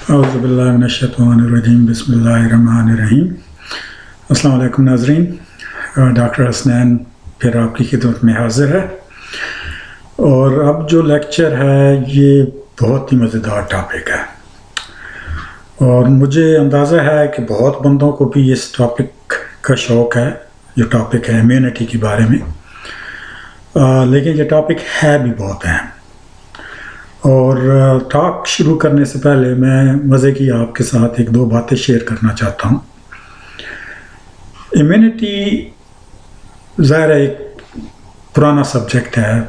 اعوذ باللہ من الشیطان الرجیم بسم اللہ الرحمن الرحیم۔ السلام علیکم ناظرین، ڈاکٹر حسنین پھر آپ کی خدمت میں حاضر ہے، اور اب جو لیکچر ہے یہ بہت ہی مزیدار ٹاپک ہے، اور مجھے اندازہ ہے کہ بہت بندوں کو بھی اس ٹاپک کا شوق ہے، جو ٹاپک ہے امیونٹی کے بارے میں، لیکن یہ ٹاپک ہے بھی بہت اہم۔ اور ٹاک شروع کرنے سے پہلے میں مزے کی آپ کے ساتھ ایک دو باتیں شیئر کرنا چاہتا ہوں۔ امیونٹی ظاہر ایک پرانا سبجیکٹ ہے،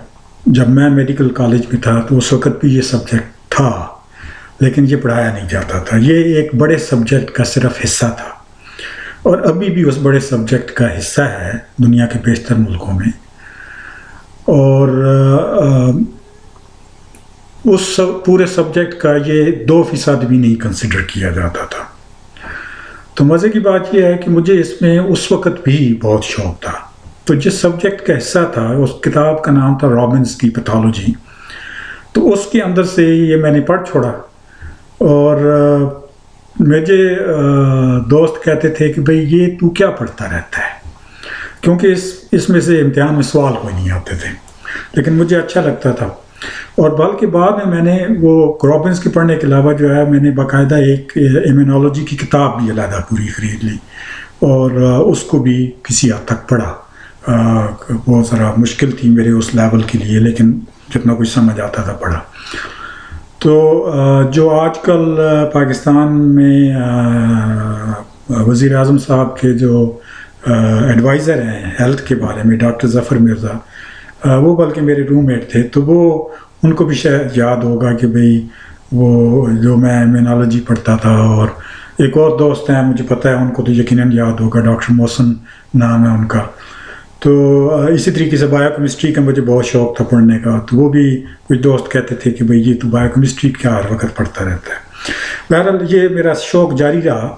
جب میں میڈیکل کالج میں تھا تو اس وقت بھی یہ سبجیکٹ تھا، لیکن یہ پڑھایا نہیں جاتا تھا، یہ ایک بڑے سبجیکٹ کا صرف حصہ تھا، اور ابھی بھی اس بڑے سبجیکٹ کا حصہ ہے دنیا کے بیشتر ملکوں میں، اور اس پورے سبجیکٹ کا یہ 2% بھی نہیں کنسیڈر کیا جاتا تھا۔ تو مزے کی بات یہ ہے کہ مجھے اس میں اس وقت بھی بہت شوق تھا، تو جس سبجیکٹ کا حصہ تھا اس کتاب کا نام تھا رابنس کی پیتھولوجی، تو اس کے اندر سے یہ میں نے پڑھ چھوڑا، اور مجھے دوست کہتے تھے کہ بھئی یہ تو کیا پڑھتا رہتا ہے، کیونکہ اس میں سے امتحان میں سوال کوئی نہیں آتے تھے، لیکن مجھے اچھا لگتا تھا۔ اور بلکہ بعد میں نے وہ رابنس کے پڑھنے کے علاوہ جو ہے میں نے باقاعدہ ایک امیونالوجی کی کتاب بھی علیحدہ پوری خرید لی، اور اس کو بھی کسی حد تک پڑھا۔ وہ ذرا مشکل تھی میرے اس لیول کے لیے، لیکن جتنا کچھ سمجھ آتا تھا پڑھا۔ تو جو آج کل پاکستان میں وزیر اعظم صاحب کے جو ایڈوائزر ہیں ہیلتھ کے بارے میں، ڈاکٹر ظفر مرزا، وہ بلکہ میرے روم میٹ تھے، تو وہ ان کو بھی شاید یاد ہوگا کہ بھئی وہ جو میں امیونالوجی پڑھتا تھا، اور ایک اور دوست ہیں مجھے پتہ ہے ان کو تو یقیناً یاد ہوگا، ڈاکٹر محسن نام ہے ان کا۔ تو اسی طریقے سے بایو کیمسٹری کا مجھے بہت شوق تھا پڑھنے کا، تو وہ بھی کچھ دوست کہتے تھے کہ بھئی یہ تو بایو کیمسٹری کا ہر وقت پڑھتا رہتا ہے۔ بہرحال یہ میرا شوق جاری رہا،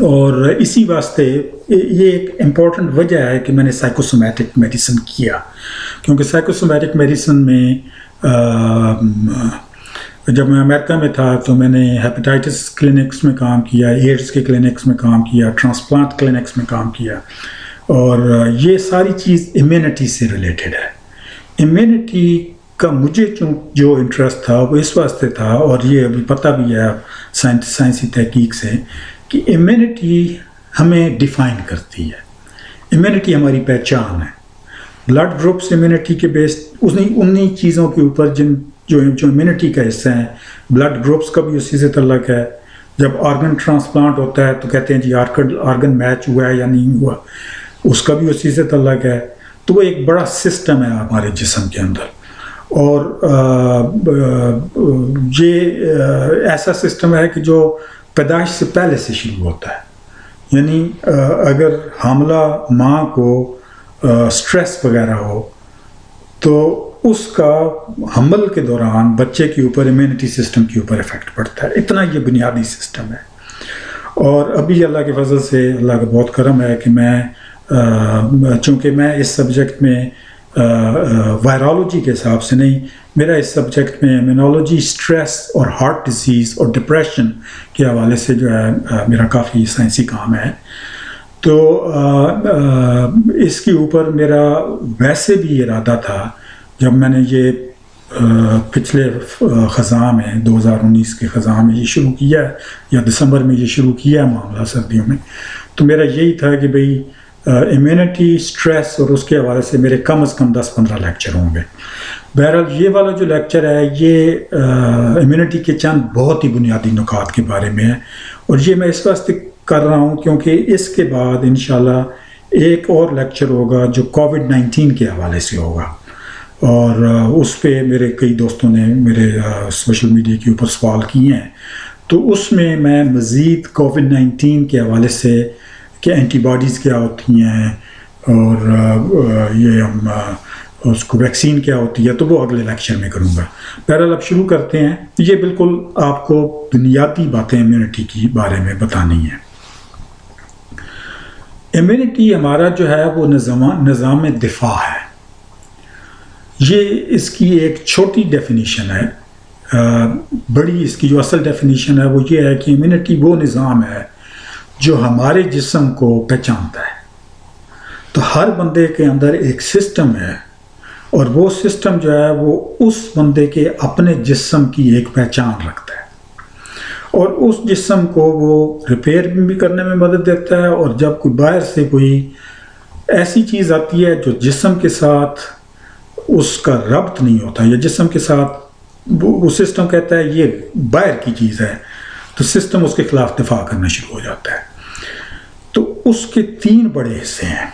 اور اسی واسطے یہ ایک امپورٹنٹ وجہ ہے کہ میں نے سائیکوسومیٹک میڈیسن کیا، کیونکہ سائیکوسومیٹک میڈیسن میں جب میں امریکہ میں تھا تو میں نے ہیپیٹائٹس کلینکس میں کام کیا، ایڈز کے کلینکس میں کام کیا، ٹرانسپلانٹ کلینکس میں کام کیا، اور یہ ساری چیز امیونٹی سے ریلیٹڈ ہے۔ امیونٹی کا مجھے جو انٹرسٹ تھا وہ اس واسطے تھا، اور یہ ابھی پتہ بھی ہے سائنسی تحقیق سے، کہ امیونٹی ہمیں ڈیفائن کرتی ہے، امیونٹی ہماری پہچان ہے۔ بلڈ گروپس امیونٹی کے بیس انہی چیزوں کے اوپر جو امیونٹی کا حصہ ہیں، بلڈ گروپس کا بھی اسی سے تعلق ہے۔ جب آرگن ٹرانسپلانٹ ہوتا ہے تو کہتے ہیں جی آرگن میچ ہوا ہے یا نہیں ہوا، اس کا بھی اسی سے تعلق ہے۔ تو وہ ایک بڑا سسٹم ہے ہمارے جسم کے اندر، اور یہ ایسا سسٹم ہے کہ جو پیدائش سے پہلے سے شروع ہوتا ہے، یعنی اگر حاملہ ماں کو سٹریس وغیرہ ہو تو اس کا حمل کے دوران بچے کے اوپر امیونٹی سسٹم کے اوپر افیکٹ پڑتا ہے۔ اتنا یہ بنیادی سسٹم ہے، اور ابھی اللہ کے فضل سے، اللہ کا بہت کرم ہے کہ میں چونکہ میں اس سبجیکٹ میں وائرالوجی کے حساب سے نہیں، میرا اس سبجیکٹ میں امیونالوجی، سٹریس اور ہارٹ ڈیزیز اور ڈپریشن کے حوالے سے جو ہے میرا کافی سائنسی کام ہے، تو اس کے اوپر میرا ویسے بھی ارادہ تھا جب میں نے یہ پچھلے خزاں میں 2019 کے خزاں میں یہ شروع کیا ہے، یا دسمبر میں یہ شروع کیا ہے معاملہ سردیوں میں، تو میرا یہی تھا کہ بھئی امیونٹی، سٹریس اور اس کے حوالے سے میرے کم از کم 10-15 لیکچر ہوں گے۔ بہرحال یہ والا جو لیکچر ہے یہ امیونٹی کے چند بہت ہی بنیادی نکات کے بارے میں ہے، اور یہ میں اس واسطے کر رہا ہوں کیونکہ اس کے بعد انشاءاللہ ایک اور لیکچر ہوگا جو کووڈ-19 کے حوالے سے ہوگا، اور اس پہ میرے کئی دوستوں نے میرے سوشل میڈیا کے اوپر سوال کیے ہیں، تو اس میں میں مزید کووڈ-19 کے حوالے سے کہ اینٹی باڈیز کیا ہوتی ہیں، اور یہ ہم اس کو ویکسین کیا ہوتی ہے، تو وہ اگلے لیکچر میں کروں گا۔ بہرحال اب شروع کرتے ہیں۔ یہ بالکل آپ کو بنیادی باتیں امیونٹی کی بارے میں بتانی ہیں۔ امیونٹی ہمارا جو ہے وہ نظام دفاع ہے۔ یہ اس کی ایک چھوٹی ڈیفینیشن ہے بڑی اس کی جو اصل ڈیفینیشن ہے وہ یہ ہے کہ امیونٹی وہ نظام ہے جو ہمارے جسم کو پہچانتا ہے. تو ہر بندے کے اندر ایک سسٹم ہے اور وہ سسٹم جو ہے وہ اس بندے کے اپنے جسم کی ایک پہچان رکھتا ہے اور اس جسم کو وہ ریپیئر بھی کرنے میں مدد دیتا ہے. اور جب کوئی باہر سے کوئی ایسی چیز آتی ہے جو جسم کے ساتھ اس کا ربط نہیں ہوتا یا جسم کے ساتھ وہ سسٹم کہتا ہے یہ باہر کی چیز ہے, تو سسٹم اس کے خلاف دفاع کرنا شروع ہو جاتا ہے. تو اس کے 3 بڑے حصے ہیں.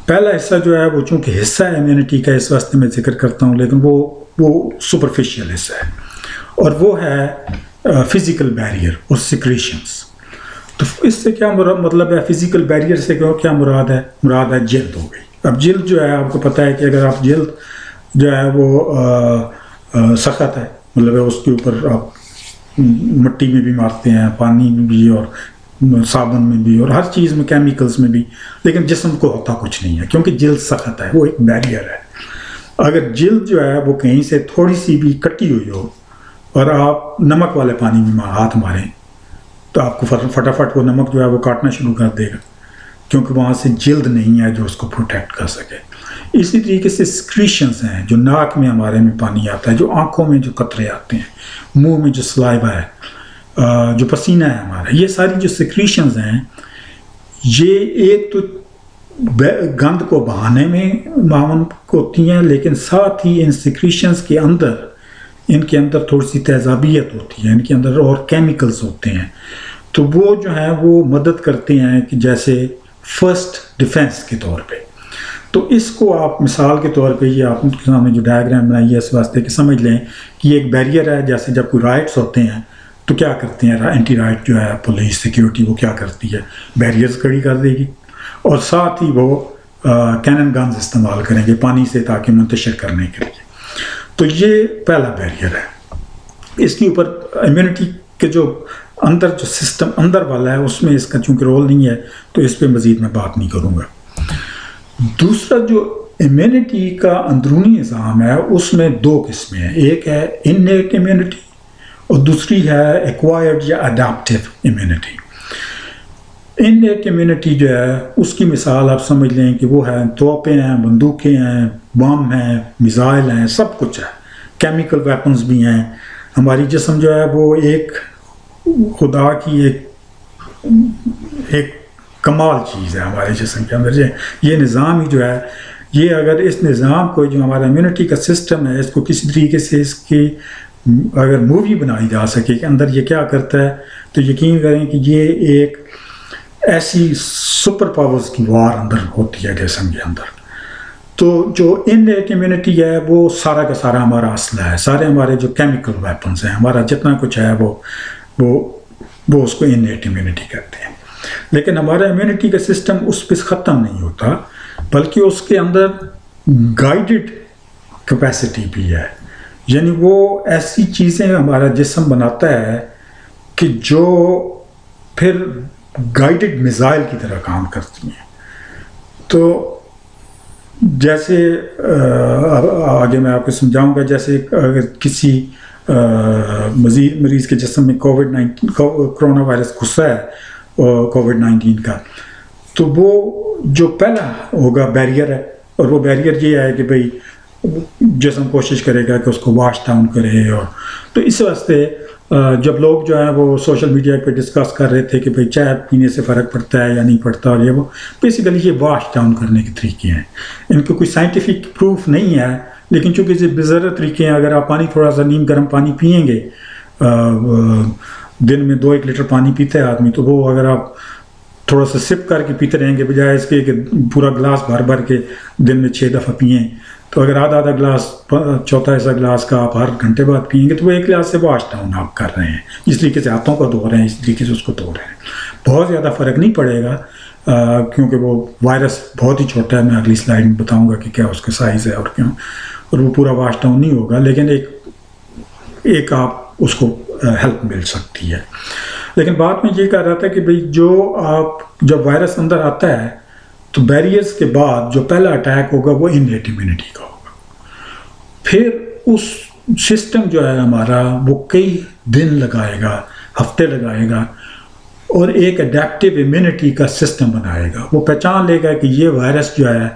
پہلا حصہ جو ہے وہ چونکہ حصہ ہے امیونٹی کا اس واسطے میں ذکر کرتا ہوں, لیکن وہ سپرفیشل حصہ ہے اور وہ ہے فزیکل بیریئر اور سیکریشنز. تو اس سے کیا مطلب ہے, فزیکل بیریئر سے کیا مراد ہے جلد ہو گئی. اب جلد جو ہے آپ کو پتہ ہے کہ اگر آپ جلد جو ہے وہ سخت ہے, مطلب ہے اس کے اوپر آپ مٹی میں بھی مارتے ہیں, پانی میں بھی اور صابن میں بھی اور ہر چیز میں, کیمیکلز میں بھی, لیکن جسم کو ہوتا کچھ نہیں ہے کیونکہ جلد سخت ہے, وہ ایک بیریئر ہے. اگر جلد جو ہے وہ کہیں سے تھوڑی سی بھی کٹی ہوئی ہو اور آپ نمک والے پانی میں ہاتھ ماریں تو آپ کو فٹافٹ وہ نمک جو ہے وہ کاٹنا شروع کر دے گا کیونکہ وہاں سے جلد نہیں ہے جو اس کو پروٹیکٹ کر سکے. اسی طریقے سے سکریشنز ہیں جو ناک میں ہمارے میں پانی آتا ہے, جو آنکھوں میں جو قطرے آتے ہیں, منہ میں جو سلائیوا ہے, جو پسینہ ہے ہمارا, یہ ساری جو سیکریشنز ہیں یہ ایک تو گند کو بہانے میں معاون ہوتی ہیں, لیکن ساتھ ہی ان سیکریشنز کے اندر تھوڑی سی تیزابیت ہوتی ہے, ان کے اندر اور کیمیکلز ہوتے ہیں. تو وہ جو ہیں وہ مدد کرتے ہیں کہ جیسے فرسٹ ڈیفنس کے طور پہ. تو اس کو آپ مثال کے طور پہ یہ آپ کے سامنے جو ڈائیگرام بنائی ہے اس واسطے کہ سمجھ لیں کہ یہ ایک بیریئر ہے. جیسے جب کوئی رائٹس ہوتے ہیں تو کیا کرتے ہیں, اینٹی رائٹ جو ہے پولیس سیکیورٹی وہ کیا کرتی ہے, بیریئرز کھڑی کر دے گی اور ساتھ ہی وہ کینن گنز استعمال کریں گے پانی سے تاکہ منتشر کرنے کے لیے. تو یہ پہلا بیریئر ہے. اس کے اوپر امیونٹی کے جو سسٹم اندر والا ہے اس میں اس کا چونکہ رول نہیں ہے تو اس پہ مزید میں بات نہیں کروں گا. دوسرا جو امیونٹی کا اندرونی نظام ہے اس میں 2 قسمیں ہیں, ایک ہے انیٹ امیونٹی اور دوسری ہے ایکوائرڈ یا اڈاپٹیو امیونٹی. انیٹ امیونٹی جو ہے اس کی مثال آپ سمجھ لیں کہ وہ ہے توپیں ہیں, بندوقیں ہیں, بم ہیں, میزائل ہیں, سب کچھ ہے, کیمیکل ویپنز بھی ہیں. ہماری جسم جو ہے وہ ایک خدا کی ایک کمال چیز ہے ہمارے جسم کے اندر. یہ نظام ہی جو ہے, یہ اگر اس نظام کو جو ہمارا امیونٹی کا سسٹم ہے اس کو کسی طریقے سے اس کی اگر مووی بنائی جا سکے کہ اندر یہ کیا کرتا ہے, تو یقین کریں کہ یہ ایک ایسی سپر پاورز کی وار اندر ہوتی ہے جسم کے اندر. تو جو انیٹ امیونٹی ہے وہ سارا کا سارا ہمارا اسلحہ ہے, سارے ہمارے جو کیمیکل ویپنز ہیں, ہمارا جتنا کچھ ہے وہ اس کو انیٹ امیونٹی کہتے ہیں. لیکن ہمارا امیونٹی کا سسٹم اس پہ ختم نہیں ہوتا بلکہ اس کے اندر گائیڈڈ کیپیسٹی بھی ہے. یعنی وہ ایسی چیزیں ہمارا جسم بناتا ہے کہ جو پھر گائیڈڈ میزائل کی طرح کام کرتی ہیں. تو جیسے آگے میں آپ کو سمجھاؤں گا, جیسے اگر کسی مریض کے جسم میں کرونا وائرس گھسا ہے کووڈ-19 کا, تو وہ جو پہلا ہوگا بیریئر ہے, اور وہ بیریئر یہ ہے کہ بھئی جسم کوشش کرے گا کہ اس کو واش ڈاؤن کرے. اور تو اس واسطے جب لوگ جو ہیں وہ سوشل میڈیا پہ ڈسکس کر رہے تھے کہ بھئی چائے پینے سے فرق پڑتا ہے یا نہیں پڑتا, اور وہ بیسیکلی یہ واش ڈاؤن کرنے کے طریقے ہیں. ان کو کوئی سائنٹیفک پروف نہیں ہے, لیکن چونکہ یہ بزرگ طریقے ہیں. اگر آپ پانی تھوڑا سا نیم گرم پانی پئیں گے, دن میں 2-1 لیٹر پانی پیتا ہے آدمی, تو وہ اگر آپ تھوڑا سا سپ کر کے پیتے رہیں گے بجائے اس کے کہ پورا گلاس بھر کے دن میں 6 دفعہ پئیں, تو اگر آدھا گلاس, چوتھا حصہ گلاس کا آپ ہر گھنٹے بعد پئیں گے تو وہ 1 گلاس سے واش ڈاؤن آپ کر رہے ہیں. جس طریقے سے ہاتھوں کو دھو رہے ہیں اس طریقے سے اس کو دھو رہے ہیں. بہت زیادہ فرق نہیں پڑے گا کیونکہ وہ وائرس بہت ہی چھوٹا ہے. میں اگلی سلائڈ میں بتاؤں گا کہ کیا اس کا سائز ہے اور کیوں, اور وہ پورا واش ڈاؤن نہیں ہوگا, لیکن ایک آپ اس کو ہیلپ مل سکتی ہے. لیکن بات میں یہ کہہ رہا تھا کہ بھئی جب وائرس اندر آتا ہے تو بیریئرز کے بعد جو پہلا اٹیک ہوگا وہ انیٹ امیونٹی کا ہوگا. پھر اس سسٹم جو ہے ہمارا وہ کئی دن لگائے گا، ہفتے لگائے گا، اور ایک اڈیپٹیو امیونٹی کا سسٹم بنائے گا. وہ پہچان لے گا کہ یہ وائرس جو ہے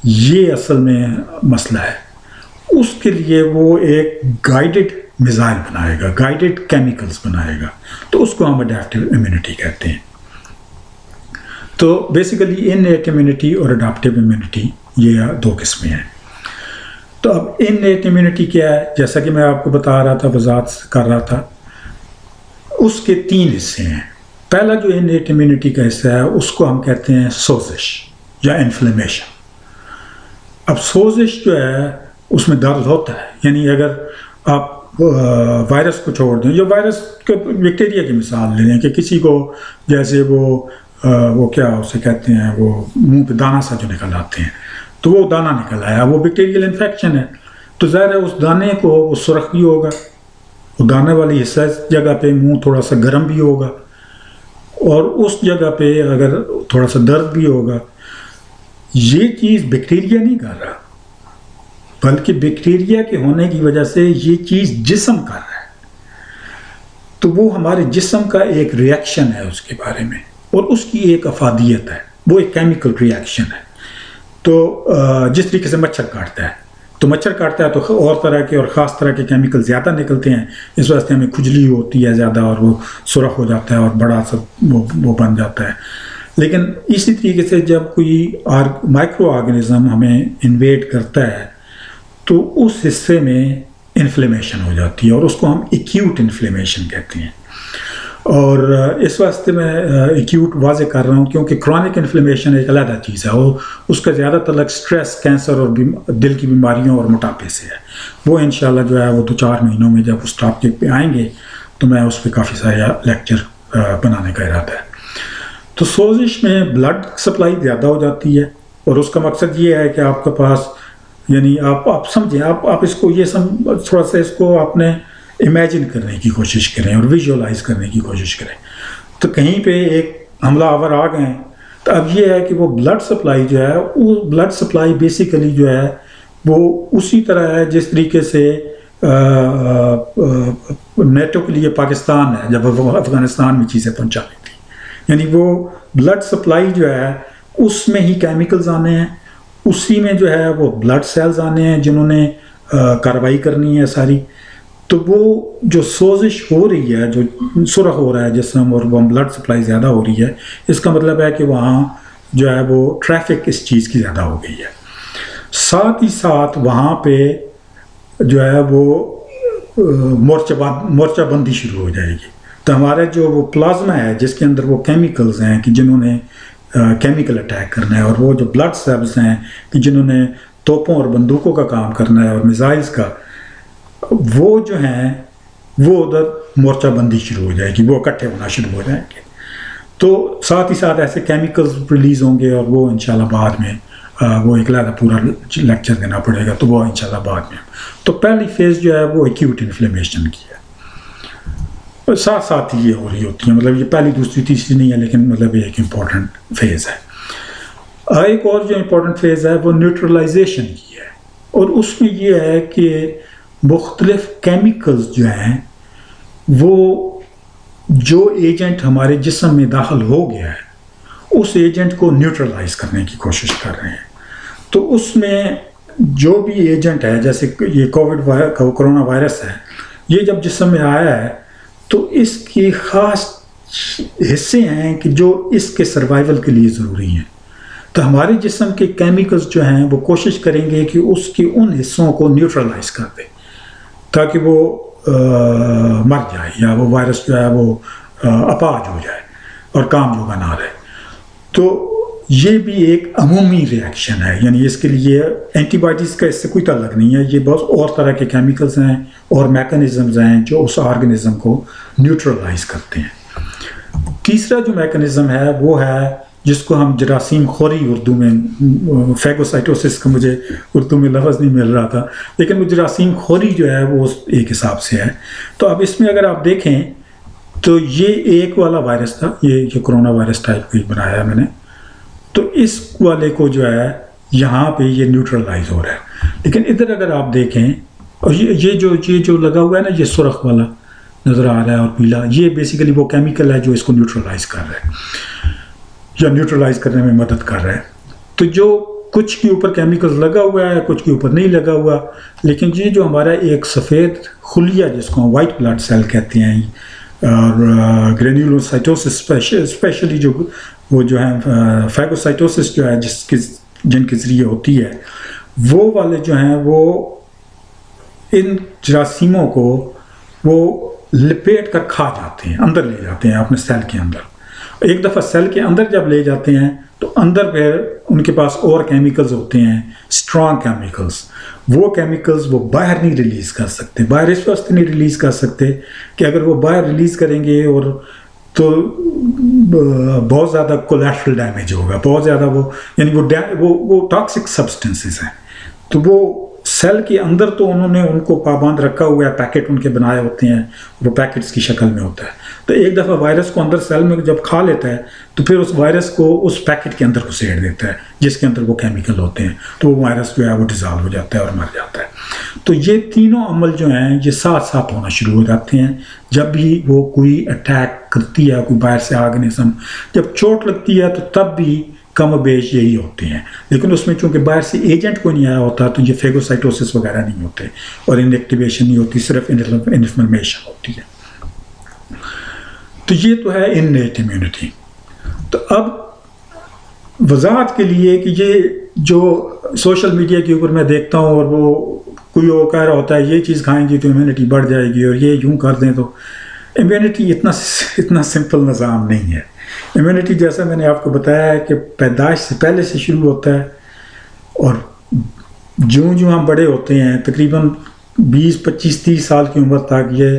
یہ اصل میں مسئلہ ہے. اس کے لیے وہ ایک گائیڈڈ میزائل بنائے گا، گائیڈڈ کیمیکلز بنائے گا. تو اس کو ہم اڈیپٹیو امیونٹی کہتے ہیں. تو بیسیکلی انیٹ امیونٹی اور اڈیپٹیو امیونٹی یہ دو قسمیں ہیں. تو اب انیٹ امیونٹی کیا ہے؟ جیسا کہ میں آپ کو بتا رہا تھا، وضاحت کر رہا تھا، اس کے 3 حصے ہیں. پہلا جو انیٹ امیونٹی کا حصہ ہے اس کو ہم کہتے ہیں سوزش یا انفلیمیشن. اب سوزش جو ہے اس میں درد ہوتا ہے. یعنی اگر آپ وائرس کو چھوڑ دیں، جو وائرس کے بیکٹیریا کی مثال لے لیں کہ کسی کو جیسے وہ کیا اسے کہتے ہیں، وہ منہ پہ دانہ سا جو نکل آتے ہیں، تو وہ دانہ نکل آیا، وہ بیکٹیریل انفیکشن ہے. تو ظاہر ہے اس دانے کو وہ سرخ بھی ہوگا، وہ دانے والی حصہ جگہ پہ منہ تھوڑا سا گرم بھی ہوگا، اور اس جگہ پہ اگر تھوڑا سا درد بھی ہوگا. یہ چیز بیکٹیریا نہیں کر رہا، بلکہ بیکٹیریا کے ہونے کی وجہ سے یہ چیز جسم کر رہا ہے. تو وہ ہمارے جسم کا ایک ریئیکشن ہے اس کے بارے میں، اور اس کی ایک افادیت ہے، وہ ایک کیمیکل ریئیکشن ہے. تو جس طریقے سے مچھر کاٹتا ہے، تو مچھر کاٹتا ہے تو اور طرح کے اور خاص طرح کے کیمیکل زیادہ نکلتے ہیں. اس واسطے ہمیں کھجلی ہوتی ہے زیادہ، اور وہ سرخ ہو جاتا ہے اور بڑا سا وہ بن جاتا ہے. لیکن اسی طریقے سے جب کوئی مائکرو آرگنزم ہمیں انویڈ کرتا ہے تو اس حصے میں انفلیمیشن ہو جاتی ہے، اور اس کو ہم ایکیوٹ انفلیمیشن کہتے ہیں. اور اس واسطے میں ایکیوٹ واضح کر رہا ہوں کیونکہ کرونک انفلیمیشن ایک علیحدہ چیز ہے. وہ اس کا زیادہ تعلق سٹریس، کینسر اور دل کی بیماریوں اور موٹاپے سے ہے. وہ انشاءاللہ جو ہے وہ 2-4 مہینوں میں جب اس ٹاپک پہ آئیں گے تو میں اس پہ کافی سارے لیکچر بنانے کا ارادہ ہے. تو سوزش میں بلڈ سپلائی زیادہ ہو جاتی ہے، اور اس کا مقصد یہ ہے کہ آپ کے پاس، یعنی آپ سمجھیں، آپ اس کو یہ تھوڑا سا اس کو آپ نے امیجن کرنے کی کوشش کریں اور ویژولائز کرنے کی کوشش کریں. تو کہیں پہ ایک حملہ آور آ گئے، تو اب یہ ہے کہ وہ بلڈ سپلائی جو ہے، وہ بلڈ سپلائی بیسیکلی جو ہے وہ اسی طرح ہے جس طریقے سے نیٹو کے لیے پاکستان ہے جب وہ افغانستان میں چیزیں پہنچانی تھی. یعنی وہ بلڈ سپلائی جو ہے اس میں ہی کیمیکلز آنے ہیں، اسی میں جو ہے وہ بلڈ سیلز آنے ہیں جنہوں نے کارروائی کرنی ہے ساری. تو وہ جو سوزش ہو رہی ہے، جو سرخ ہو رہا ہے جسم اور وہ بلڈ سپلائی زیادہ ہو رہی ہے، اس کا مطلب ہے کہ وہاں جو ہے وہ ٹریفک اس چیز کی زیادہ ہو گئی ہے. ساتھ ہی ساتھ وہاں پہ جو ہے وہ مورچہ بندی شروع ہو جائے گی. تو ہمارے جو وہ پلازما ہے جس کے اندر وہ کیمیکلز ہیں کہ جنہوں نے کیمیکل اٹیک کرنا ہے، اور وہ جو بلڈ سیلز ہیں کہ جنہوں نے توپوں اور بندوقوں کا کام کرنا ہے اور میزائلز کا، وہ جو ہیں وہ ادھر مورچہ بندی شروع ہو جائے گی، وہ اکٹھے ہونا شروع ہو جائیں گے. تو ساتھ ہی ساتھ ایسے کیمیکلز ریلیز ہوں گے، اور وہ انشاءاللہ بعد میں وہ ایک علیحدہ پورا لیکچر دینا پڑے گا، تو وہ انشاءاللہ بعد میں. تو پہلی فیز جو ہے وہ ایکیوٹ انفلیمیشن کی ہے، ساتھ ساتھ ہی یہ ہو رہی ہوتی ہے. مطلب یہ پہلی، دوسری، تیسری نہیں ہے، لیکن مطلب یہ ایک امپورٹنٹ فیز ہے. ایک اور جو امپورٹنٹ فیز ہے وہ نیوٹرلائزیشن کی ہے، اور اس میں یہ ہے کہ مختلف کیمیکلز جو ہیں وہ جو ایجنٹ ہمارے جسم میں داخل ہو گیا ہے اس ایجنٹ کو نیوٹرلائز کرنے کی کوشش کر رہے ہیں. تو اس میں جو بھی ایجنٹ ہے، جیسے یہ کرونا وائرس ہے، یہ جب جسم میں آیا ہے تو اس کی خاص حصے ہیں کہ جو اس کے سروائیول کے لیے ضروری ہیں. تو ہمارے جسم کے کیمیکلز جو ہیں وہ کوشش کریں گے کہ اس کے ان حصوں کو نیوٹرلائز کر دیں تاکہ وہ مر جائے، یا وہ وائرس جو ہے وہ اپاہج ہو جائے اور کام جو نہ رہے. تو یہ بھی ایک عمومی ریئیکشن ہے، یعنی اس کے لیے اینٹی بائیوٹکس کا اس سے کوئی تعلق نہیں ہے. یہ بہت اور طرح کے کیمیکلز ہیں اور میکانزمز ہیں جو اس آرگنزم کو نیوٹرلائز کرتے ہیں. تیسرا جو میکانزم ہے وہ ہے جس کو ہم جراثیم خوری اردو میں، فیگوسائٹوسس کا مجھے اردو میں لفظ نہیں مل رہا تھا، لیکن وہ جراثیم خوری جو ہے وہ ایک حساب سے ہے. تو اب اس میں اگر آپ دیکھیں تو یہ ایک والا وائرس تھا، یہ کرونا وائرس ٹائپ کا بنایا ہے میں نے. تو اس والے کو جو ہے یہاں پہ یہ نیوٹرلائز ہو رہا ہے. لیکن ادھر اگر آپ دیکھیں اور یہ جو لگا ہوا ہے نا، یہ سرخ والا نظر آ رہا ہے اور پیلا، یہ بیسیکلی وہ کیمیکل ہے جو اس کو نیوٹرلائز کر رہا ہے یا نیوٹرلائز کرنے میں مدد کر رہا ہے. تو جو کچھ کے اوپر کیمیکل لگا ہوا ہے، کچھ کے اوپر نہیں لگا ہوا، لیکن یہ جو ہمارا ایک سفید خلیہ جس کو ہم وائٹ بلڈ سیل کہتے ہیں، اور گرینیولوسائٹوسس اسپیشلی جو وہ جو ہے فیگوسائٹوسس جو ہے جن کے ذریعے ہوتی ہے، وہ والے جو ہیں وہ ان جراثیموں کو وہ لپیٹ کر کھا جاتے ہیں، اندر لے جاتے ہیں اپنے سیل کے اندر. ایک دفعہ سیل کے اندر جب لے جاتے ہیں تو اندر پھر ان کے پاس اور کیمیکلز ہوتے ہیں، اسٹرانگ کیمیکلز. وہ کیمیکلز وہ باہر نہیں ریلیز کر سکتے. باہر اس واسطے نہیں ریلیز کر سکتے کہ اگر وہ باہر ریلیز کریں گے اور تو بہت زیادہ کولیٹرل ڈیمیج ہوگا، بہت زیادہ وہ یعنی وہ ٹاکسک سبسٹنسز ہیں. تو وہ سیل کے اندر تو انہوں نے ان کو پابند رکھا ہوا ہے، پیکٹ ان کے بنائے ہوتے ہیں، وہ پیکٹس کی شکل میں ہوتا ہے. تو ایک دفعہ وائرس کو اندر سیل میں جب کھا لیتا ہے تو پھر اس وائرس کو اس پیکٹ کے اندر گھسیڑ دیتا ہے جس کے اندر وہ کیمیکل ہوتے ہیں، تو وہ وائرس جو ہے وہ ڈیزالو ہو جاتا ہے اور مر جاتا ہے. تو یہ تینوں عمل جو ہیں یہ ساتھ ساتھ ہونا شروع ہو جاتے ہیں جب بھی وہ کوئی اٹیک کرتی ہے، کوئی باہر سے آرگنزم جب چوٹ لگتی ہے، تو تب بھی کم و بیش یہی ہوتے ہیں. لیکن اس میں چونکہ باہر سے ایجنٹ کوئی نہیں آیا ہوتا تو یہ فیگوسائٹوسس وغیرہ نہیں ہوتے اور انیکٹیویشن نہیں ہوتی، صرف انفلمیشن ہوتی ہے. تو یہ تو ہے انیٹ امیونٹی. تو اب وضاحت کے لیے کہ یہ جو سوشل میڈیا کے اوپر میں دیکھتا ہوں اور وہ کوئی وہ کہہ رہا ہوتا ہے یہ چیز کھائیں گی تو امیونٹی بڑھ جائے گی اور یہ یوں کر دیں، تو امیونٹی اتنا سمپل نظام نہیں ہے. امیونٹی جیسا میں نے آپ کو بتایا ہے کہ پیدائش سے پہلے سے شروع ہوتا ہے، اور جو ہم بڑے ہوتے ہیں تقریباً 20 25 30 سال کی عمر تک یہ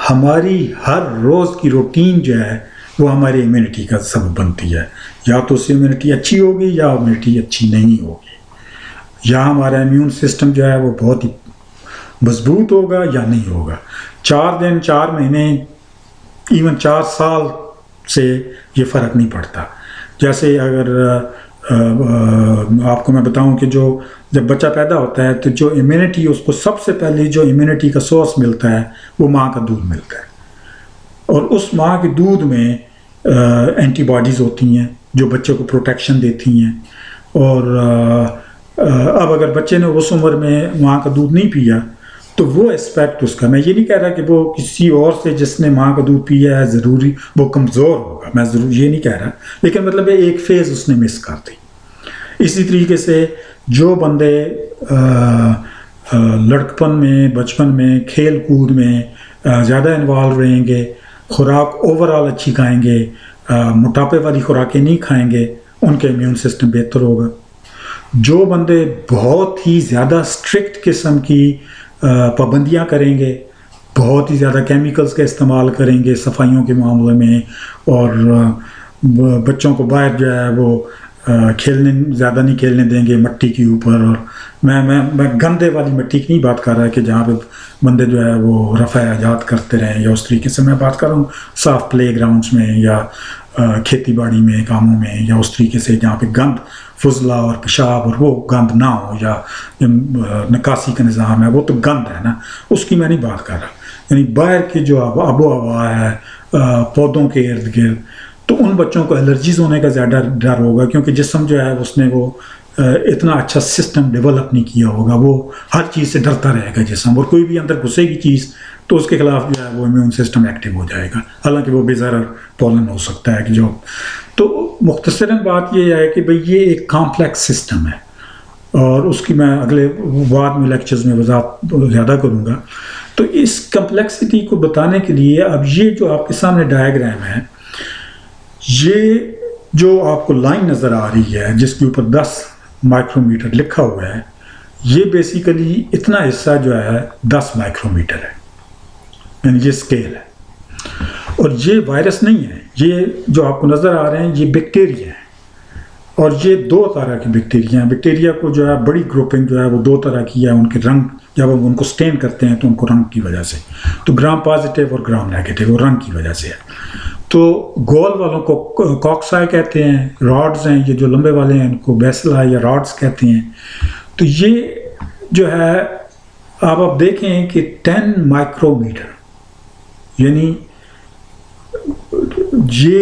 ہماری ہر روز کی روٹین جو ہے وہ ہماری امیونٹی کا سبب بنتی ہے. یا تو اس سے امیونٹی اچھی ہوگی یا امیونٹی اچھی نہیں ہوگی، یا ہمارا امیون سسٹم جو ہے وہ بہت ہی مضبوط ہوگا یا نہیں ہوگا. 4 دن 4 مہینے ایون 4 سال سے یہ فرق نہیں پڑتا. جیسے اگر آپ کو میں بتاؤں کہ جب بچہ پیدا ہوتا ہے تو جو امیونٹی اس کو سب سے پہلے جو امیونٹی کا سورس ملتا ہے وہ ماں کا دودھ ملتا ہے، اور اس ماں کے دودھ میں اینٹی باڈیز ہوتی ہیں جو بچے کو پروٹیکشن دیتی ہیں. اور اب اگر بچے نے اس عمر میں ماں کا دودھ نہیں پیا تو وہ اسپیکٹ اس کا، میں یہ نہیں کہہ رہا کہ وہ کسی اور سے جس نے ماں کا دودھ پیا ہے ضروری وہ کمزور ہوگا، میں ضرور یہ نہیں کہہ رہا، لیکن مطلب ایک فیز اس نے مس کر دی. اسی طریقے سے جو بندے لڑکپن میں بچپن میں کھیل کود میں زیادہ انوالو رہیں گے، خوراک اوورآل اچھی کھائیں گے، موٹاپے والی خوراکیں نہیں کھائیں گے، ان کے امیون سسٹم بہتر ہوگا. جو بندے بہت ہی زیادہ اسٹرکٹ قسم کی پابندیاں کریں گے، بہت ہی زیادہ کیمیکلز کا استعمال کریں گے صفائیوں کے معاملے میں، اور بچوں کو باہر جو ہے وہ زیادہ نہیں کھیلنے دیں گے مٹی کے اوپر. اور میں گندے والی مٹی کی نہیں بات کر رہا کہ جہاں پہ بندے جو ہے وہ رفع حاجات کرتے رہیں یا اس طریقے سے، میں بات کر رہا ہوں صاف پلے گراؤنڈس میں یا کھیتی باڑی میں کاموں میں، یا اس طریقے سے جہاں پہ گند فضلہ اور پیشاب اور وہ گند نہ ہو، یا نکاسی کا نظام ہے وہ تو گند ہے نا، اس کی میں نہیں بات کر رہا. یعنی باہر کی جو آب و ہوا ہے پودوں کے ارد گرد، تو ان بچوں کو الرجیز ہونے کا زیادہ ڈر ہوگا، کیونکہ جسم جو ہے اس نے وہ اتنا اچھا سسٹم ڈیولپ نہیں کیا ہوگا، وہ ہر چیز سے ڈرتا رہے گا جسم، اور کوئی بھی اندر گھسے گی چیز تو اس کے خلاف جو ہے وہ امیون سسٹم ایکٹیو ہو جائے گا، حالانکہ وہ بے ضرر پولن ہو سکتا ہے کہ جو. تو مختصراً بات یہ ہے کہ بھئی یہ ایک کامپلیکس سسٹم ہے، اور اس کی میں اگلے بعد میں لیکچرز میں وضاحت زیادہ کروں گا. تو اس کمپلیکسٹی کو بتانے کے لیے اب یہ جو آپ کے سامنے ڈائیگرام ہے، یہ جو آپ کو لائن نظر آ رہی ہے جس کے اوپر 10 مائکرو میٹر لکھا ہوا ہے، یہ بیسیکلی اتنا حصہ جو ہے 10 مائکرو میٹر ہے، یعنی یہ اسکیل ہے. اور یہ وائرس نہیں ہے، یہ جو آپ کو نظر آ رہے ہیں یہ بیکٹیریا ہے، اور یہ 2 طرح کی بیکٹیریا ہیں. بیکٹیریا کو جو ہے بڑی گروپنگ جو ہے وہ 2 طرح کی ہے، ان کے رنگ جب ہم ان کو سٹین کرتے ہیں تو ان کو رنگ کی وجہ سے، تو گرام پازیٹیو اور گرام نیگیٹیو، وہ رنگ کی وجہ سے ہے. تو گول والوں کو کاکسائے کہتے ہیں، راڈز ہیں یہ جو لمبے والے ہیں ان کو بیسلا یا راڈز کہتے ہیں. تو یہ جو ہے آپ دیکھیں کہ 10 مائکرو میٹر یعنی یہ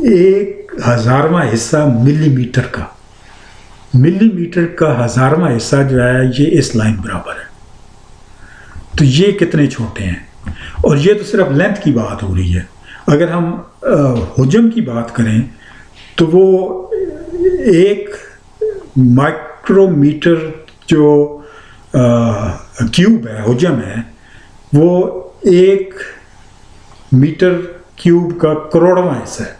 1/1000واں حصہ ملی میٹر کا، ملی میٹر کا 1000واں حصہ جو ہے یہ اس لائن برابر ہے. تو یہ کتنے چھوٹے ہیں. اور یہ تو صرف لینتھ کی بات ہو رہی ہے. اگر ہم حجم کی بات کریں تو وہ 1 مائکرو میٹر جو کیوب ہے، حجم ہے، وہ 1 میٹر کیوب کا کروڑواں حصہ ہے.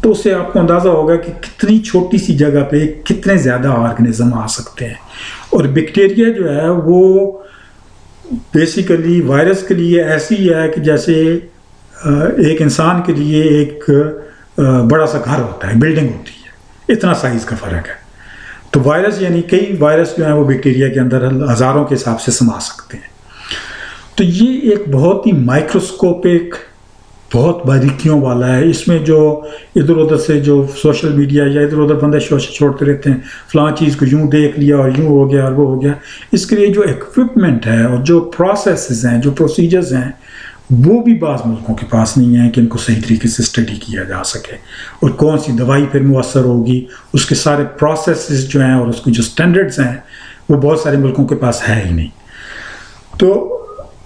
تو اس سے آپ کو اندازہ ہوگا کہ کتنی چھوٹی سی جگہ پہ کتنے زیادہ آرگنزم آ سکتے ہیں. اور بیکٹیریا جو ہے وہ بیسیکلی وائرس کے لیے ایسی ہے کہ جیسے ایک انسان کے لیے ایک بڑا سا گھر ہوتا ہے، بلڈنگ ہوتی ہے، اتنا سائز کا فرق ہے. تو وائرس یعنی کئی وائرس جو ہیں وہ بیکٹیریا کے اندر ہزاروں کے حساب سے سما سکتے ہیں. تو یہ ایک بہت ہی مائکروسکوپک، بہت باریکیوں والا ہے. اس میں جو ادھر ادھر سے جو سوشل میڈیا یا ادھر ادھر بندے چھوڑتے رہتے ہیں، فلاں چیز کو یوں دیکھ لیا اور یوں ہو گیا اور وہ ہو گیا. اس کے لیے جو ایکوپمنٹ ہے اور جو پروسیسز ہیں، جو پروسیجرز ہیں، وہ بھی بعض ملکوں کے پاس نہیں ہیں کہ ان کو صحیح طریقے سے اسٹڈی کیا جا سکے. اور کون سی دوائی پھر مؤثر ہوگی، اس کے سارے پروسیسز جو ہیں اور اس کے جو سٹینڈرڈز ہیں وہ بہت سارے ملکوں کے پاس ہے ہی نہیں. تو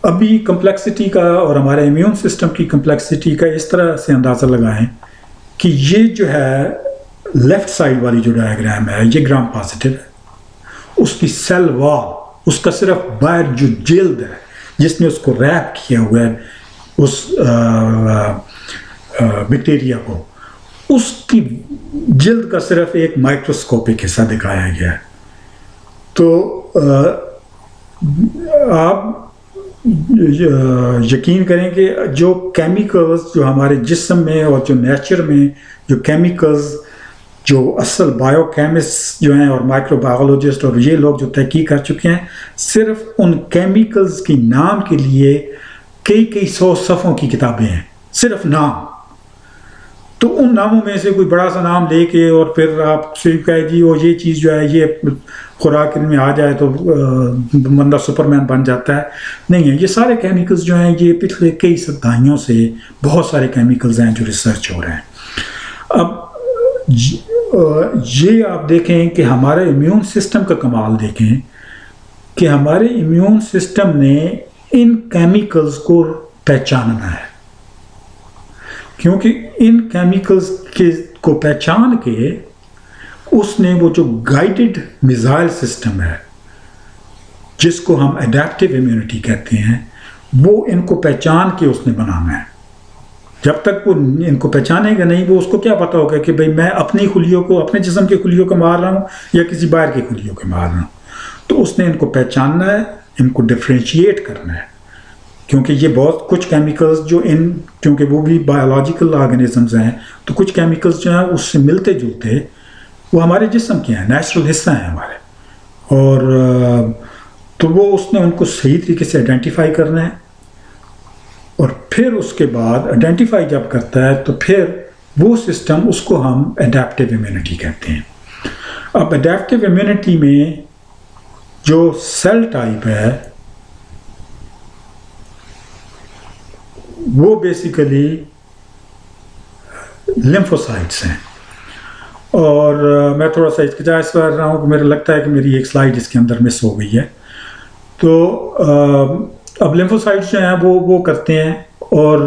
ابھی کمپلیکسٹی کا اور ہمارے امیون سسٹم کی کمپلیکسٹی کا اس طرح سے اندازہ لگائیں کہ یہ جو ہے لیفٹ سائڈ والی جو ڈائیگرام ہے یہ گرام پازیٹیو ہے. اس کی سیل وال، اس کا صرف باہر جو جلد ہے جس نے اس کو ریپ کیا ہوا ہے اس بیکٹیریا کو، اس کی جلد کا صرف ایک مائکروسکوپک حصہ دکھایا گیا ہے. تو آپ یقین کریں کہ جو کیمیکلز جو ہمارے جسم میں اور جو نیچر میں جو کیمیکلز جو اصل بائیو کیمسٹ جو ہیں اور مائکرو بایولوجسٹ اور یہ لوگ جو تحقیق کر چکے ہیں، صرف ان کیمیکلز کی نام کے لیے کئی 100 صفحوں کی کتابیں ہیں، صرف نام. تو ان ناموں میں سے کوئی بڑا سا نام لے کے اور پھر آپ سے کہے جی وہ یہ چیز جو ہے یہ خوراک میں آ جائے تو بندہ سپرمین بن جاتا ہے، نہیں ہے. یہ سارے کیمیکلز جو ہیں یہ پچھلے کئی دہائیوں سے بہت سارے کیمیکلز ہیں جو ریسرچ ہو رہے ہیں. اب یہ آپ دیکھیں کہ ہمارے امیون سسٹم کا کمال دیکھیں کہ ہمارے امیون سسٹم نے ان کیمیکلز کو پہچاننا ہے، کیونکہ ان کیمیکلز کو پہچان کے اس نے وہ جو گائیڈڈ میزائل سسٹم ہے جس کو ہم اڈیپٹیو امیونٹی کہتے ہیں، وہ ان کو پہچان کے اس نے بنانا ہے. جب تک وہ ان کو پہچانے گا نہیں، وہ اس کو کیا پتہ ہوگا کہ بھئی میں اپنی خلیوں کو، اپنے جسم کے خلیوں کو مار رہا ہوں یا کسی باہر کی خلیوں کو مار رہا ہوں. تو اس نے ان کو پہچاننا ہے، ان کو ڈفرینشیٹ کرنا ہے، کیونکہ یہ بہت کچھ کیمیکلز جو کیونکہ وہ بھی بایولوجیکل آرگنزمز ہیں، تو کچھ کیمیکلز جو ہیں اس سے ملتے جلتے وہ ہمارے جسم کے ہیں، نیچرل حصہ ہیں ہمارے. اور تو وہ اس نے ان کو صحیح طریقے سے آئیڈینٹیفائی کرنا ہے. اور پھر اس کے بعد آئیڈینٹیفائی جب کرتا ہے تو پھر وہ سسٹم، اس کو ہم اڈیپٹیو امیونٹی کہتے ہیں. اب اڈیپٹیو امیونٹی میں جو سیل ٹائپ ہے وہ بیسیکلی لیمفوسائٹس ہیں. اور میں تھوڑا سا ہچکچاہٹ کر رہا ہوں کہ میرے لگتا ہے کہ میری ایک سلائڈ اس کے اندر مس ہو گئی ہے. تو اب لیمفوسائٹس جو ہیں وہ کرتے ہیں، اور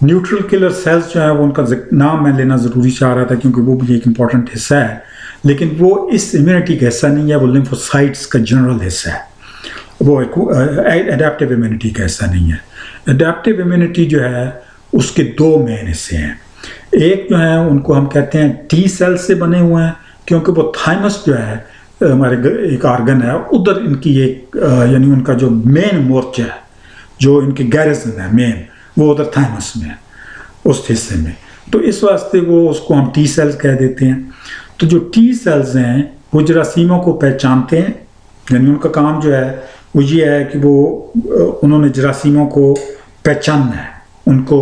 نیوٹرل کلر سیلز جو ہیں وہ ان کا نام میں لینا ضروری چاہ رہا تھا کیونکہ وہ بھی ایک امپورٹنٹ حصہ ہے، لیکن وہ اس امیونٹی کا حصہ نہیں ہے، وہ لیمفوسائٹس کا جنرل حصہ ہے، وہ اڈیپٹیو امیونٹی کا حصہ نہیں ہے. اڈیپٹیو امیونٹی جو ہے اس کے 2 مین حصے ہیں. ایک جو ہیں ان کو ہم کہتے ہیں ٹی سیل سے بنے ہوئے ہیں، کیونکہ وہ تھائمس جو ہے ہمارے ایک آرگن ہے، ادھر ان کی ایک یعنی ان کا جو مین مورچہ ہے، جو ان کی گیرزن ہے مین، وہ ادھر تھائمس میں ہے، اس حصے میں. تو اس واسطے وہ اس کو ہم ٹی سیلز کہہ دیتے ہیں. تو جو ٹی سیلز ہیں وہ جراثیموں کو پہچانتے ہیں، یعنی ان کا کام جو ہے وہ یہ ہے کہ انہوں نے جراثیموں کو پہچاننا ہے، ان کو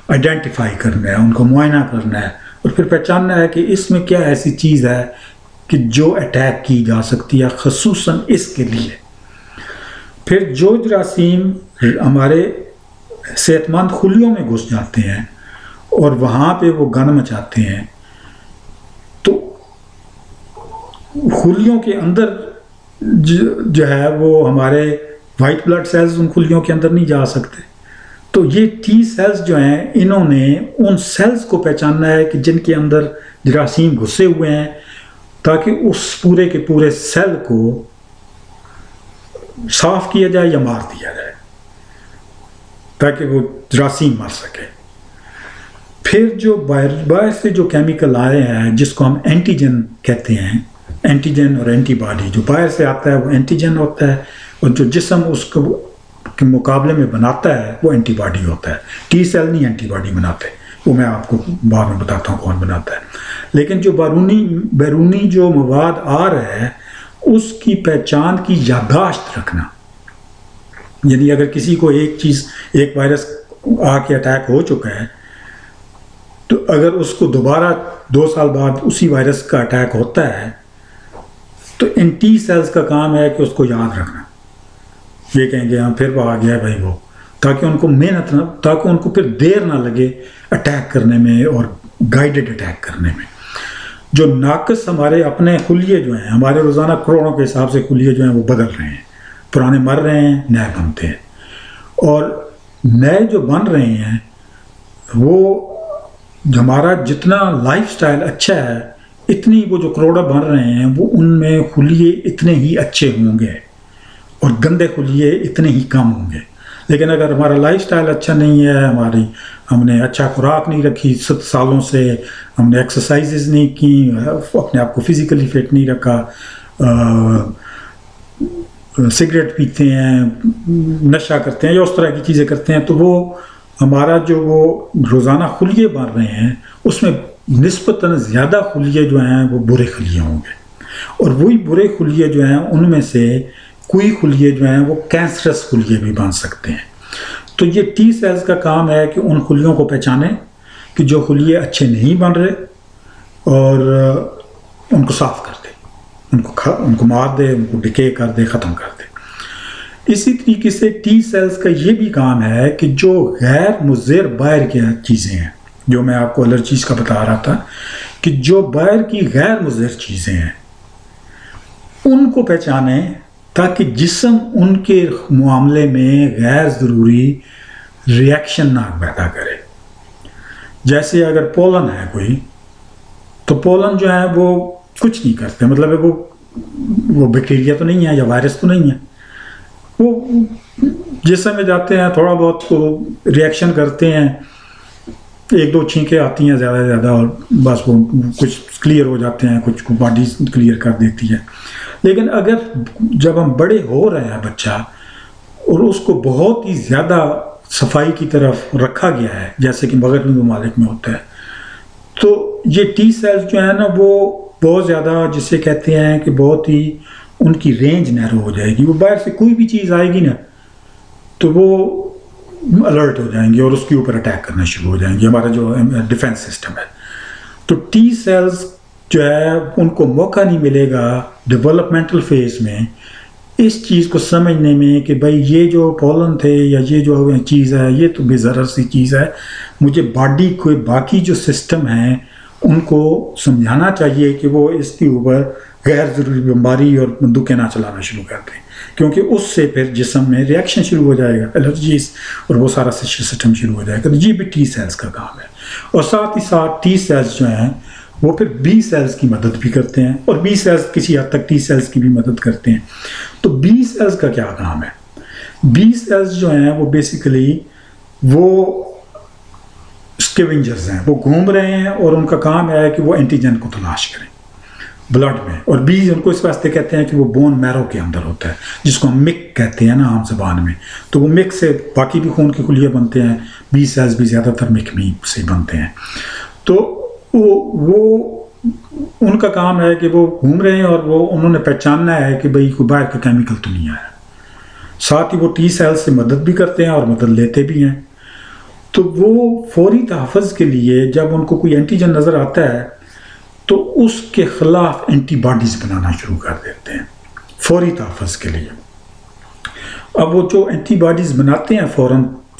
آئیڈینٹیفائی کرنا ہے، ان کو معائنہ کرنا ہے، اور پھر پہچاننا ہے کہ اس میں کیا ایسی چیز ہے کہ جو اٹیک کی جا سکتی ہے خصوصاً اس کے لیے۔ پھر جو جراثیم ہمارے صحت مند خلیوں میں گھس جاتے ہیں اور وہاں پہ وہ گند مچاتے ہیں، تو خلیوں کے اندر جو ہے وہ ہمارے وائٹ بلڈ سیلز ان خلیوں کے اندر نہیں جا سکتے۔ تو یہ ٹی سیلز جو ہیں انہوں نے ان سیلز کو پہچاننا ہے کہ جن کے اندر جراثیم گھسے ہوئے ہیں، تاکہ اس پورے کے پورے سیل کو صاف کیا جائے یا مار دیا جائے تاکہ وہ جراثیم مر سکے۔ پھر جو باہر سے جو کیمیکل آئے ہیں جس کو ہم اینٹیجن کہتے ہیں، اینٹیجن اور اینٹی باڈی، جو باہر سے آتا ہے وہ اینٹیجن ہوتا ہے اور جو جسم اس کو کے مقابلے میں بناتا ہے وہ اینٹی باڈی ہوتا ہے۔ ٹی سیل نہیں اینٹی باڈی بناتے، وہ میں آپ کو بعد میں بتاتا ہوں کون بناتا ہے۔ لیکن جو بیرونی جو مواد آ رہا ہے اس کی پہچان کی یادداشت رکھنا، یعنی اگر کسی کو ایک وائرس آ کے اٹیک ہو چکا ہے تو اگر اس کو دوبارہ 2 سال بعد اسی وائرس کا اٹیک ہوتا ہے تو ان ٹی سیلز کا کام ہے کہ اس کو یاد رکھنا، یہ کہیں گے ہاں پھر وہ آ گیا ہے بھائی وہ، تاکہ ان کو محنت نہ، تاکہ ان کو پھر دیر نہ لگے اٹیک کرنے میں اور گائیڈڈ اٹیک کرنے میں۔ جو ناقص ہمارے اپنے خلیے جو ہیں، ہمارے روزانہ کروڑوں کے حساب سے خلیے جو ہیں وہ بدل رہے ہیں، پرانے مر رہے ہیں، نئے بنتے ہیں، اور نئے جو بن رہے ہیں وہ ہمارا جتنا لائف سٹائل اچھا ہے اتنی وہ جو کروڑا بن رہے ہیں وہ ان میں خلیے اتنے ہی اچھے ہوں گے اور گندے خلیے اتنے ہی کم ہوں گے۔ لیکن اگر ہمارا لائف سٹائل اچھا نہیں ہے، ہم نے اچھا خوراک نہیں رکھی، 7 سالوں سے ہم نے ایکسرسائزز نہیں کی، اپنے آپ کو فزیکلی فٹ نہیں رکھا، سگریٹ پیتے ہیں، نشہ کرتے ہیں یا اس طرح کی چیزیں کرتے ہیں، تو وہ ہمارا جو وہ روزانہ خلیے بن رہے ہیں اس میں نسبتاً زیادہ خلیے جو ہیں وہ برے خلیے ہوں گے، اور وہی برے خلیے جو ہیں ان میں سے کوئی خلیے جو ہیں وہ کینسرس خلیے بھی بن سکتے ہیں۔ تو یہ ٹی سیلز کا کام ہے کہ ان خلیوں کو پہچانیں کہ جو خلیے اچھے نہیں بن رہے اور ان کو صاف کر دے، ان کو مار دے، ان کو ڈکے کر دے، ختم کر دے۔ اسی طریقے سے ٹی سیلز کا یہ بھی کام ہے کہ جو غیر مضر باہر کی چیزیں ہیں، جو میں آپ کو الرجیز کا بتا رہا تھا کہ جو باہر کی غیر مضر چیزیں ہیں ان کو پہچانیں تاکہ جسم ان کے معاملے میں غیر ضروری ریاکشن نہ پیدا کرے۔ جیسے اگر پولن ہے کوئی، تو پولن جو ہے وہ کچھ نہیں کرتے، مطلب وہ بیکٹیریا تو نہیں ہے یا وائرس تو نہیں ہے، وہ جسم میں جاتے ہیں، تھوڑا بہت کو ریاکشن کرتے ہیں، 1-2 چھینکیں آتی ہیں زیادہ سے زیادہ، اور بس وہ کچھ کلیئر ہو جاتے ہیں، کچھ کو باڈی کلیئر کر دیتی ہے۔ لیکن اگر جب ہم بڑے ہو رہے ہیں بچہ اور اس کو بہت ہی زیادہ صفائی کی طرف رکھا گیا ہے، جیسے کہ مغربی ممالک میں ہوتا ہے، تو یہ ٹی سیلز جو ہیں نا وہ بہت زیادہ، جسے کہتے ہیں کہ بہت ہی ان کی رینج نیرو ہو جائے گی، وہ باہر سے کوئی بھی چیز آئے گی نا تو وہ الرٹ ہو جائیں گے اور اس کے اوپر اٹیک کرنا شروع ہو جائیں گے، ہمارا جو ڈیفنس سسٹم ہے۔ تو ٹی سیلز جو ہے ان کو موقع نہیں ملے گا ڈیولپمنٹل فیز میں اس چیز کو سمجھنے میں کہ بھائی یہ جو پولن تھے یا یہ جو چیز ہے یہ تو بے ضرر سی چیز ہے، مجھے باڈی کو باقی جو سسٹم ہیں ان کو سمجھانا چاہیے کہ وہ اس کے اوپر غیر ضروری بیماری اور بندوقیں نہ چلانا شروع کر دیں، کیونکہ اس سے پھر جسم میں ریاکشن شروع ہو جائے گا، الرجیز اور وہ سارا سسٹم شروع ہو جائے گا۔ تو یہ بھی ٹی سیلز کا کام ہے، اور ساتھ ہی ساتھ ٹی سیلز جو ہیں وہ پھر بی سیلز کی مدد بھی کرتے ہیں، اور بی سیلز کسی حد تک ٹی سیلز کی بھی مدد کرتے ہیں۔ تو بی سیلز کا کیا کام ہے؟ بی سیلز جو ہیں وہ بیسیکلی وہ اسکیونجرز ہیں، وہ گھوم رہے ہیں اور ان کا کام ہے کہ وہ اینٹیجن کو تلاش کریں بلڈ میں، اور بی ان کو اس واسطے کہتے ہیں کہ وہ بون میرو کے اندر ہوتا ہے، جس کو ہم مک کہتے ہیں نا عام زبان میں، تو وہ مک سے باقی بھی خون کے خلیے بنتے ہیں، بی سیلز بھی زیادہ تر مک میں سے بنتے ہیں۔ تو وہ ان کا کام ہے کہ وہ گھوم رہے ہیں اور وہ انہوں نے پہچاننا ہے کہ بھئی کوئی باہر کا کیمیکل تو نہیں آیا، ساتھ ہی وہ ٹی سیل سے مدد بھی کرتے ہیں اور مدد لیتے بھی ہیں۔ تو وہ فوری تحفظ کے لیے جب ان کو کوئی اینٹیجن نظر آتا ہے تو اس کے خلاف اینٹی باڈیز بنانا شروع کر دیتے ہیں فوری تحفظ کے لیے. اب وہ جو اینٹی باڈیز بناتے ہیں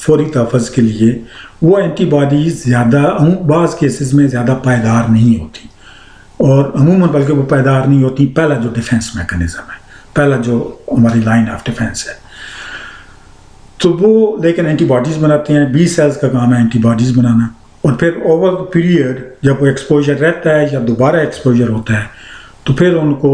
فوری تحفظ کے لیے، وہ اینٹی باڈیز بعض کیسز میں زیادہ پائیدار نہیں ہوتی، اور عموماً بلکہ وہ پائیدار نہیں ہوتی. پہلا جو ڈیفنس میکنزم ہے، پہلا جو ہماری لائن آف ڈیفنس ہے، تو وہ لیکن اینٹی باڈیز بناتے ہیں. بی سیلز کا کام ہے اینٹی باڈیز بنانا، اور پھر اوور پیریڈ جب وہ ایکسپوجر رہتا ہے یا دوبارہ ایکسپوجر ہوتا ہے تو پھر ان کو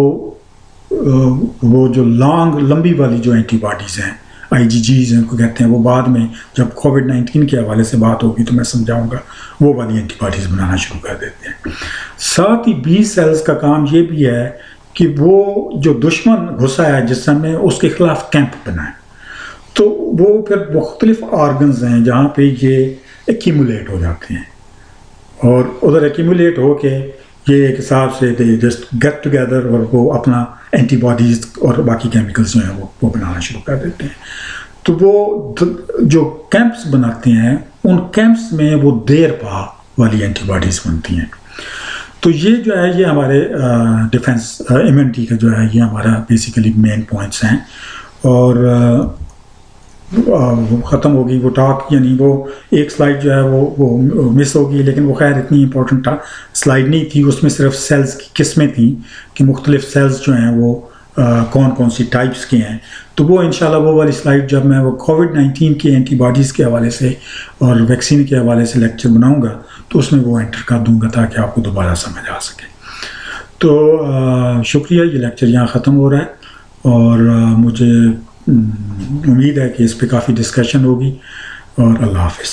وہ جو لمبی والی جو اینٹی باڈیز ہیں، IgGs ان کو کہتے ہیں، وہ بعد میں جب کووڈ-19 کے حوالے سے بات ہوگی تو میں سمجھاؤں گا، وہ والی اینٹی باڈیز بنانا شروع کر دیتے ہیں. ساتھ ہی بی سیلز کا کام یہ بھی ہے کہ وہ جو دشمن گھسا ہے جسم میں، اس کے خلاف کیمپ بنائیں. تو وہ پھر مختلف آرگنز ہیں جہاں پہ یہ ایکیمولیٹ ہو جاتے ہیں، اور ادھر ایکیمولیٹ ہو کے یہ ایک حساب سے دے جسٹ گیٹ ٹوگیدر، اور وہ اپنا اینٹی باڈیز اور باقی کیمیکلز جو ہیں وہ بنانا شروع کر دیتے ہیں. تو وہ جو کیمپس بناتے ہیں، ان کیمپس میں وہ دیر پا والی اینٹی باڈیز بنتی ہیں. تو یہ جو ہے یہ ہمارے ڈیفنس امیونٹی کا جو ہے یہ ہمارا بیسیکلی مین پوائنٹس ہیں. اور ختم ہوگی وہ ٹاک، یعنی وہ ایک سلائیڈ جو ہے وہ مس ہوگی، لیکن وہ خیر اتنی امپورٹنٹ سلائیڈ نہیں تھی. اس میں صرف سیلز کی قسمیں تھیں کہ مختلف سیلز جو ہیں وہ کون کون سی ٹائپس کے ہیں. تو وہ انشاءاللہ وہ والی سلائیڈ جب میں وہ کووڈ-19 کے اینٹی باڈیز کے حوالے سے اور ویکسین کے حوالے سے لیکچر بناؤں گا تو اس میں وہ انٹر کر دوں گا تاکہ آپ کو دوبارہ سمجھ آ سکے. تو شکریہ، یہ لیکچر یہاں ختم ہو رہا ہے، اور مجھے امید ہے کہ اس پہ کافی ڈسکشن ہوگی، اور اللہ حافظ.